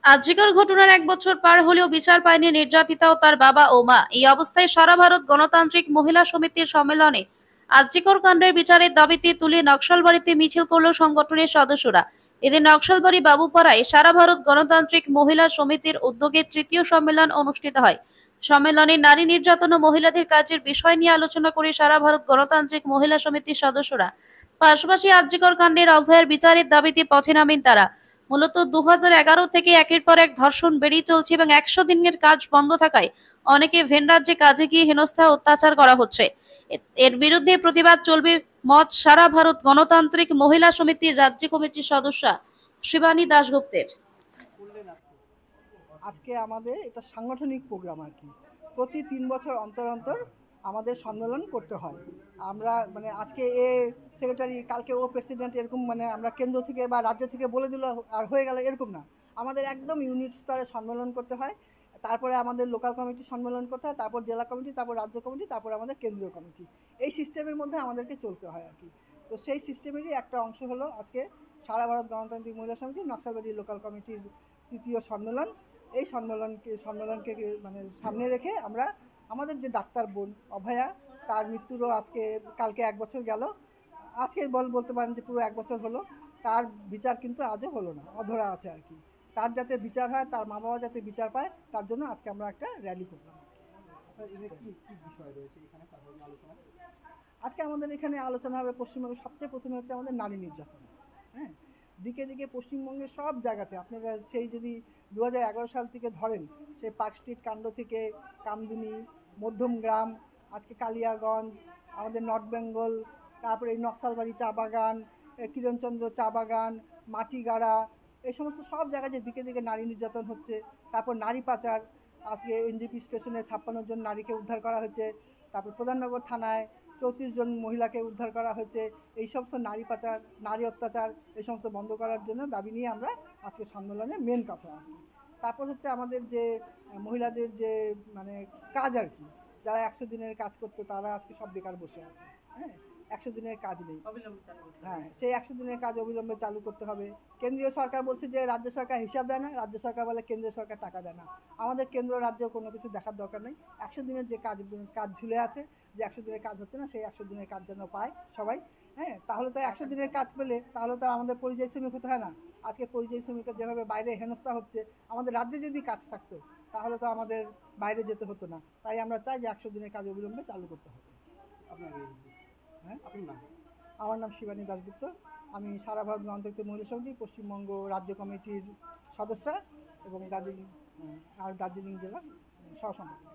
আজিকার ঘটনার ১ বছর পার হলেও বিচার পায়নি নির্যাতিতা ও তার বাবা ও মা। এই অবস্থায় সারা ভারত গণতান্ত্রিক মহিলা সমিতির সম্মেলনে আজিকর কাণ্ডের বিচারের দাবিতে তুলে নকশালবাড়িতে মিছিল করল সংগঠনের সদস্যরা। এদিন নকশালবাড়ি বাবুপাড়ায় সারা ভারত গণতান্ত্রিক মহিলা সমিতির উদ্যোগে তৃতীয় সম্মেলন অনুষ্ঠিত হয়। সম্মেলনে নারী নির্যাতন ও মহিলাদের কাজের বিষয় নিয়ে আলোচনা করে সারা ভারত গণতান্ত্রিক মহিলা সমিতির সদস্যরা। পাশাপাশি আজিকর কাণ্ডের অভয়ার বিচারের দাবিতে পথে নামেন তারা। মূলত ২০১১ থেকে একের পর এক ধর্ষণ বেড়েই চলছে এবং ১০০ দিনের কাজ বন্ধ থাকায় অনেকে ভিন রাজ্যে কাজে গিয়ে হেনস্থা অত্যাচার করা হচ্ছে। এর বিরুদ্ধে প্রতিবাদ চলবে মত সারা ভারত গণতান্ত্রিক মহিলা সমিতির রাজ্য কমিটির সদস্যা শিবানী দাশগুপ্তের। আজকে আমাদের এটা সাংগঠনিক প্রোগ্রাম আর কি। প্রতি ৩ বছর অন্তর অন্তর আমাদের সম্মেলন করতে হয়। আমরা মানে আজকে এ সেক্রেটারি, কালকে ও প্রেসিডেন্ট, এরকম মানে আমরা কেন্দ্র থেকে বা রাজ্য থেকে বলে দিল আর হয়ে গেল এরকম না। আমাদের একদম ইউনিট স্তরে সম্মেলন করতে হয়। তারপরে আমাদের লোকাল কমিটি সম্মেলন করতে হয়, তারপর জেলা কমিটি, তারপর রাজ্য কমিটি, তারপর আমাদের কেন্দ্রীয় কমিটি। এই সিস্টেমের মধ্যে আমাদেরকে চলতে হয় আর কি। তো সেই সিস্টেমেরই একটা অংশ হলো আজকে সারা ভারত গণতান্ত্রিক মহিলা সমিতি নকশালবাড়ি লোকাল কমিটির তৃতীয় সম্মেলন। এই সম্মেলনকে মানে সামনে রেখে আমরা আমাদের যে ডাক্তার বোন অভয়া, তার মৃত্যুরও আজকে কালকে ১ বছর গেল। আজকে বলতে পারেন যে পুরো ১ বছর হলো। তার বিচার কিন্তু আজও হলো না, অধরা আছে আর কি। তার যাতে বিচার হয়, তার মা বাবা যাতে বিচার পায়, তার জন্য আজকে আমরা একটা র্যালি করলাম। আজকে আমাদের এখানে আলোচনা হবে পশ্চিমবঙ্গে সবচেয়ে প্রথমে হচ্ছে আমাদের নারী নির্যাতন। হ্যাঁ, দিকে দিকে পশ্চিমবঙ্গের সব জায়গাতে আপনারা সেই যদি ২০১১ সাল থেকে ধরেন, সেই পার্ক স্ট্রিট কাণ্ড থেকে কামদুনি, মধ্যমগ্রাম, আজকে কালিয়াগঞ্জ, আমাদের নর্থ বেঙ্গল, তারপরে এই নকশালবাড়ি চা বাগান, কিরণচন্দ্র চা বাগান, মাটিগাড়া, এই সমস্ত সব জায়গায় যে দিকে দিকে নারী নির্যাতন হচ্ছে। তারপর নারী পাচার, আজকে এনজেপি স্টেশনে ৫৬ জন নারীকে উদ্ধার করা হয়েছে। তারপর প্রধাননগর থানায় ৩৪ জন মহিলাকে উদ্ধার করা হয়েছে। এই সমস্ত নারী পাচার, নারী অত্যাচার, এই সমস্ত বন্ধ করার জন্য দাবি নিয়ে আমরা আজকে সম্মেলনে মেন কথা আর কি। তারপর হচ্ছে আমাদের যে মহিলাদের যে মানে কাজ আর কি, যারা ১০০ দিনের কাজ করতো তারা আজকে সব বেকার বসে আছে। হ্যাঁ, ১০০ দিনের কাজ নেই। হ্যাঁ, সেই ১০০ দিনের কাজ অবিলম্বে চালু করতে হবে। কেন্দ্রীয় সরকার বলছে যে রাজ্য সরকার হিসাব দেয় না, রাজ্য সরকার বলে কেন্দ্রীয় সরকার টাকা দেয় না। আমাদের কেন্দ্র রাজ্য কোনো কিছু দেখার দরকার নেই। ১০০ দিনের যে কাজ ঝুলে আছে, যে ১০০ দিনের কাজ হচ্ছে না, সেই ১০০ দিনের কাজ যেন পায় সবাই। হ্যাঁ, তাহলে তো ১০০ দিনের কাজ পেলে তাহলে তো আমাদের পরিযায়ী শ্রমিক হতে হয় না। আজকে পরিযায়ী শ্রমিকের যেভাবে বাইরে হেনস্থা হচ্ছে, আমাদের রাজ্যে যদি কাজ থাকতো তাহলে তো আমাদের বাইরে যেতে হতো না। তাই আমরা চাই যে ১০০ দিনের কাজ অবিলম্বে চালু করতে হবে। হ্যাঁ, আমার নাম শিবানী দাশগুপ্ত। আমি সারা ভারত গণতান্ত্রিক মহিলা সমিতি পশ্চিমবঙ্গ রাজ্য কমিটির সদস্য এবং দার্জিলিং জেলার সহসভাপতি।